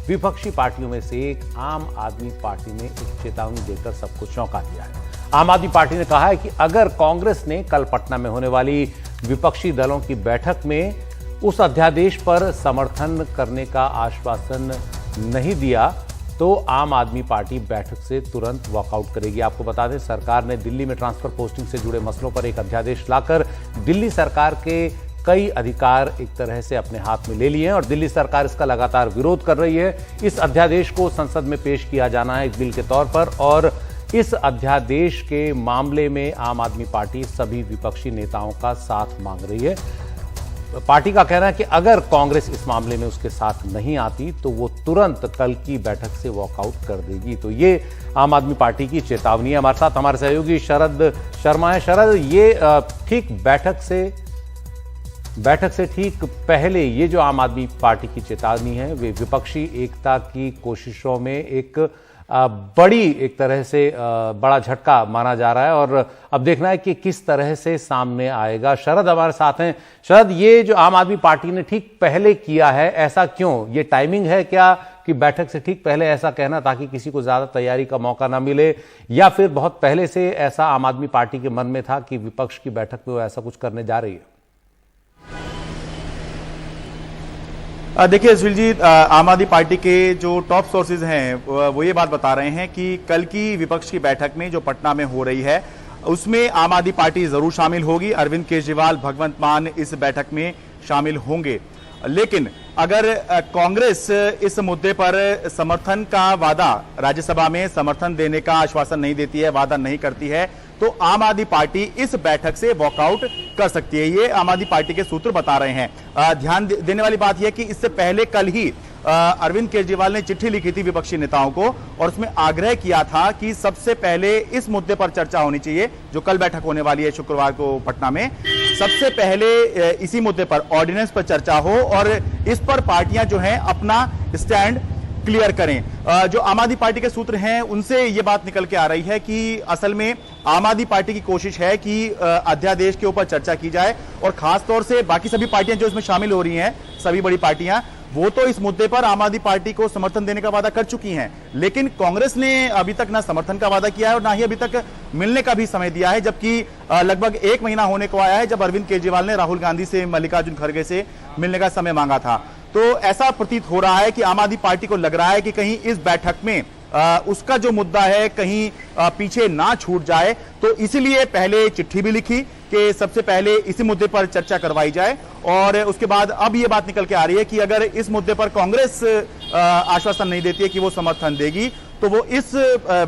विपक्षी पार्टियों में से एक आम आदमी पार्टी ने एक चेतावनी देकर सबको चौंका दिया है। आम आदमी पार्टी ने कहा है कि अगर कांग्रेस ने कल पटना में होने वाली विपक्षी दलों की बैठक में उस अध्यादेश पर समर्थन करने का आश्वासन नहीं दिया तो आम आदमी पार्टी बैठक से तुरंत वॉकआउट करेगी। आपको बता दें, सरकार ने दिल्ली में ट्रांसफर पोस्टिंग से जुड़े मसलों पर एक अध्यादेश लाकर दिल्ली सरकार के कई अधिकार एक तरह से अपने हाथ में ले लिए हैं और दिल्ली सरकार इसका लगातार विरोध कर रही है। इस अध्यादेश को संसद में पेश किया जाना है एक बिल के तौर पर और इस अध्यादेश के मामले में आम आदमी पार्टी सभी विपक्षी नेताओं का साथ मांग रही है। पार्टी का कहना है कि अगर कांग्रेस इस मामले में उसके साथ नहीं आती तो वो तुरंत कल की बैठक से वॉकआउट कर देगी। तो ये आम आदमी पार्टी की चेतावनी है। हमारे साथ हमारे सहयोगी शरद शर्मा है। शरद, ये ठीक बैठक से ठीक पहले ये जो आम आदमी पार्टी की चेतावनी है वे विपक्षी एकता की कोशिशों में एक बड़ी एक तरह से बड़ा झटका माना जा रहा है और अब देखना है कि किस तरह से सामने आएगा। शरद हमारे साथ हैं। शरद, ये जो आम आदमी पार्टी ने ठीक पहले किया है, ऐसा क्यों? ये टाइमिंग है क्या कि बैठक से ठीक पहले ऐसा कहना ताकि किसी को ज्यादा तैयारी का मौका ना मिले, या फिर बहुत पहले से ऐसा आम आदमी पार्टी के मन में था कि विपक्ष की बैठक में वो ऐसा कुछ करने जा रही है? देखिए सुशील जी, आम आदमी पार्टी के जो टॉप सोर्सेज हैं वो ये बात बता रहे हैं कि कल की विपक्ष की बैठक में जो पटना में हो रही है उसमें आम आदमी पार्टी जरूर शामिल होगी। अरविंद केजरीवाल, भगवंत मान इस बैठक में शामिल होंगे। लेकिन अगर कांग्रेस इस मुद्दे पर समर्थन का वादा, राज्यसभा में समर्थन देने का आश्वासन नहीं देती है, वादा नहीं करती है, तो आम आदमी पार्टी इस बैठक से वॉकआउट कर सकती है। ये आम आदमी पार्टी के सूत्र बता रहे हैं। ध्यान देने वाली बात यह कि इससे पहले कल ही अरविंद केजरीवाल ने चिट्ठी लिखी थी विपक्षी नेताओं को और उसमें आग्रह किया था कि सबसे पहले इस मुद्दे पर चर्चा होनी चाहिए जो कल बैठक होने वाली है शुक्रवार को पटना में। सबसे पहले इसी मुद्दे पर, ऑर्डिनेंस पर चर्चा हो और इस पर पार्टियां जो हैं अपना स्टैंड क्लियर करें। जो आम आदमी पार्टी के सूत्र हैं उनसे ये बात निकल के आ रही है कि असल में आम आदमी पार्टी की कोशिश है कि अध्यादेश के ऊपर चर्चा की जाए और खास तौर से बाकी सभी पार्टियां जो इसमें शामिल हो रही हैं, सभी बड़ी पार्टियां, वो तो इस मुद्दे पर आम आदमी पार्टी को समर्थन देने का वादा कर चुकी हैं, लेकिन कांग्रेस ने अभी तक ना समर्थन का वादा किया है और ना ही अभी तक मिलने का भी समय दिया है, जबकि लगभग 1 महीना होने को आया है जब अरविंद केजरीवाल ने राहुल गांधी से, मल्लिकार्जुन खड़गे से मिलने का समय मांगा था। तो ऐसा प्रतीत हो रहा है कि आम आदमी पार्टी को लग रहा है कि कहीं इस बैठक में उसका जो मुद्दा है कहीं पीछे ना छूट जाए, तो इसीलिए पहले चिट्ठी भी लिखी कि सबसे पहले इसी मुद्दे पर चर्चा करवाई जाए और उसके बाद अब ये बात निकल के आ रही है कि अगर इस मुद्दे पर कांग्रेस आश्वासन नहीं देती है कि वो समर्थन देगी तो वो इस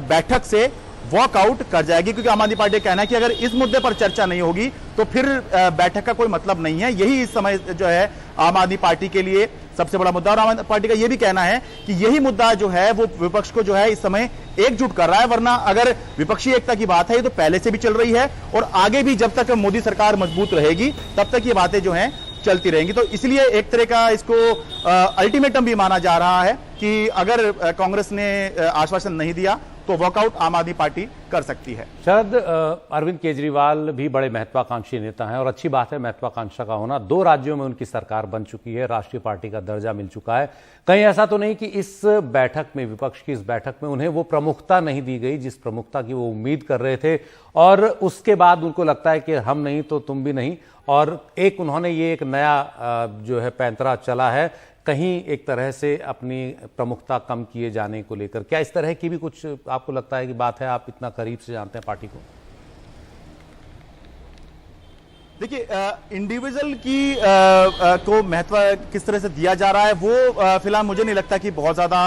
बैठक से वॉकआउट कर जाएगी, क्योंकि आम आदमी पार्टी का कहना है कि अगर इस मुद्दे पर चर्चा नहीं होगी तो फिर बैठक का कोई मतलब नहीं है। यही इस समय जो है आम आदमी पार्टी के लिए सबसे बड़ा मुद्दा, और आम आदमी पार्टी का यह भी कहना है कि यही मुद्दा जो है वो विपक्ष को जो है इस समय एकजुट कर रहा है, वरना अगर विपक्षी एकता की बात है ये तो पहले से भी चल रही है और आगे भी जब तक मोदी सरकार मजबूत रहेगी तब तक ये बातें जो हैं चलती रहेंगी। तो इसलिए एक तरह का इसको अल्टीमेटम भी माना जा रहा है कि अगर कांग्रेस ने आश्वासन नहीं दिया तो वॉकआउट आम आदमी पार्टी कर सकती है। शरद, अरविंद केजरीवाल भी बड़े महत्वाकांक्षी नेता हैं और अच्छी बात है महत्वाकांक्षा का होना। 2 राज्यों में उनकी सरकार बन चुकी है, राष्ट्रीय पार्टी का दर्जा मिल चुका है। कहीं ऐसा तो नहीं कि इस बैठक में, विपक्ष की इस बैठक में उन्हें वो प्रमुखता नहीं दी गई जिस प्रमुखता की वो उम्मीद कर रहे थे और उसके बाद उनको लगता है कि हम नहीं तो तुम भी नहीं, और एक उन्होंने ये एक नया जो है पैंतरा चला है कहीं एक तरह से अपनी प्रमुखता कम किए जाने को लेकर? क्या इस तरह की भी कुछ आपको लगता है कि बात है? आप इतना करीब से जानते हैं पार्टी को। देखिए, इंडिविजुअल की को महत्व किस तरह से दिया जा रहा है वो फिलहाल मुझे नहीं लगता कि बहुत ज्यादा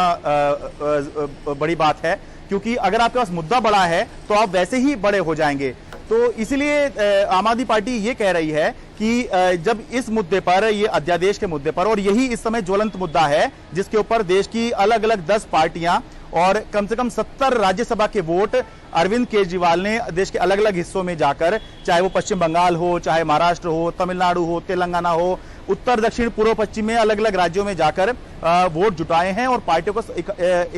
बड़ी बात है, क्योंकि अगर आपके पास मुद्दा बड़ा है तो आप वैसे ही बड़े हो जाएंगे। तो इसलिए आम आदमी पार्टी ये कह रही है कि जब इस मुद्दे पर, ये अध्यादेश के मुद्दे पर, और यही इस समय ज्वलंत मुद्दा है जिसके ऊपर देश की अलग अलग 10 पार्टियां और कम से कम 70 राज्यसभा के वोट अरविंद केजरीवाल ने देश के अलग अलग हिस्सों में जाकर, चाहे वो पश्चिम बंगाल हो, चाहे महाराष्ट्र हो, तमिलनाडु हो, तेलंगाना हो, उत्तर दक्षिण पूर्व पश्चिम में अलग अलग राज्यों में जाकर वोट जुटाए हैं और पार्टियों को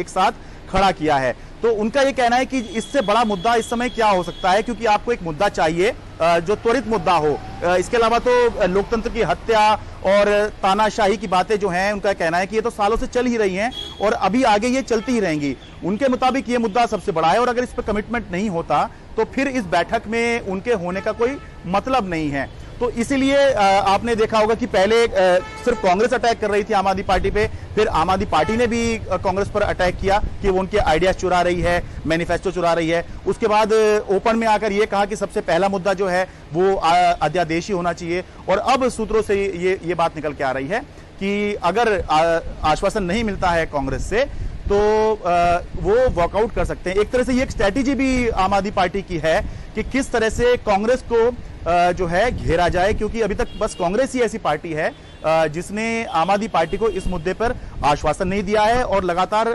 एक साथ खड़ा किया है। तो उनका ये कहना है कि इससे बड़ा मुद्दा इस समय क्या हो सकता है, क्योंकि आपको एक मुद्दा चाहिए जो त्वरित मुद्दा हो। इसके अलावा तो लोकतंत्र की हत्या और तानाशाही की बातें जो हैं, उनका कहना है कि ये तो सालों से चल ही रही हैं और अभी आगे ये चलती ही रहेंगी। उनके मुताबिक ये मुद्दा सबसे बड़ा है और अगर इस पर कमिटमेंट नहीं होता तो फिर इस बैठक में उनके होने का कोई मतलब नहीं है। तो इसीलिए आपने देखा होगा कि पहले सिर्फ कांग्रेस अटैक कर रही थी आम आदमी पार्टी पे, फिर आम आदमी पार्टी ने भी कांग्रेस पर अटैक किया कि वो उनके आइडियाज चुरा रही है, मैनिफेस्टो चुरा रही है। उसके बाद ओपन में आकर ये कहा कि सबसे पहला मुद्दा जो है वो अध्यादेश ही होना चाहिए। और अब सूत्रों से ये बात निकल के आ रही है कि अगर आश्वासन नहीं मिलता है कांग्रेस से तो वो वॉकआउट कर सकते हैं। एक तरह से ये एक स्ट्रैटेजी भी आम आदमी पार्टी की है कि किस तरह से कांग्रेस को जो है घेरा जाए, क्योंकि अभी तक बस कांग्रेस ही ऐसी पार्टी है जिसने आम आदमी पार्टी को इस मुद्दे पर आश्वासन नहीं दिया है और लगातार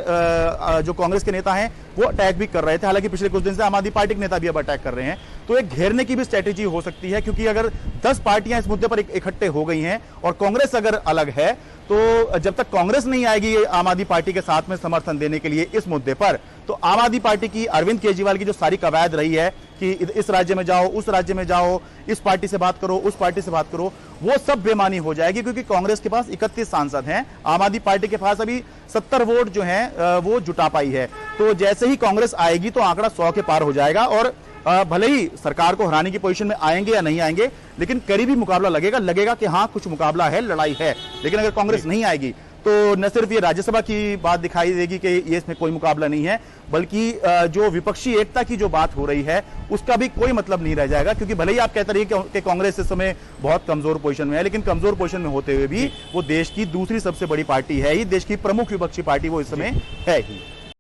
जो कांग्रेस के नेता हैं वो अटैक भी कर रहे थे। हालांकि पिछले कुछ दिन से आम आदमी पार्टी के नेता भी अब अटैक कर रहे हैं। तो एक घेरने की भी स्ट्रैटेजी हो सकती है, क्योंकि अगर 10 पार्टियां इस मुद्दे पर इकट्ठे हो गई हैं और कांग्रेस अगर अलग है तो जब तक कांग्रेस नहीं आएगी आम आदमी पार्टी के साथ में समर्थन देने के लिए इस मुद्दे पर, तो आम आदमी पार्टी की अरविंद केजरीवाल की जो सारी कवायद रही है कि इस राज्य में जाओ, उस राज्य में जाओ, इस पार्टी से बात करो, उस पार्टी से बात करो, वो सब बेमानी हो जाएगी। क्योंकि कांग्रेस के पास 31 सांसद हैं, आम आदमी पार्टी के पास अभी 70 वोट जो हैं वो जुटा पाई है। तो जैसे ही कांग्रेस आएगी तो आंकड़ा 100 के पार हो जाएगा और भले ही सरकार को हराने की पोजीशन में आएंगे या नहीं आएंगे, लेकिन करीबी मुकाबला लगेगा कि हाँ कुछ मुकाबला है, लड़ाई है। लेकिन अगर कांग्रेस नहीं आएगी तो न सिर्फ ये राज्यसभा की बात दिखाई देगी कि ये इसमें कोई मुकाबला नहीं है, बल्कि जो विपक्षी एकता की जो बात हो रही है उसका भी कोई मतलब नहीं रह जाएगा। क्योंकि भले ही आप कहते रहिए कि कांग्रेस इस समय बहुत कमजोर पोजीशन में है, लेकिन कमजोर पोजीशन में होते हुए भी वो देश की दूसरी सबसे बड़ी पार्टी है ही, देश की प्रमुख विपक्षी पार्टी वो इस समय है ही।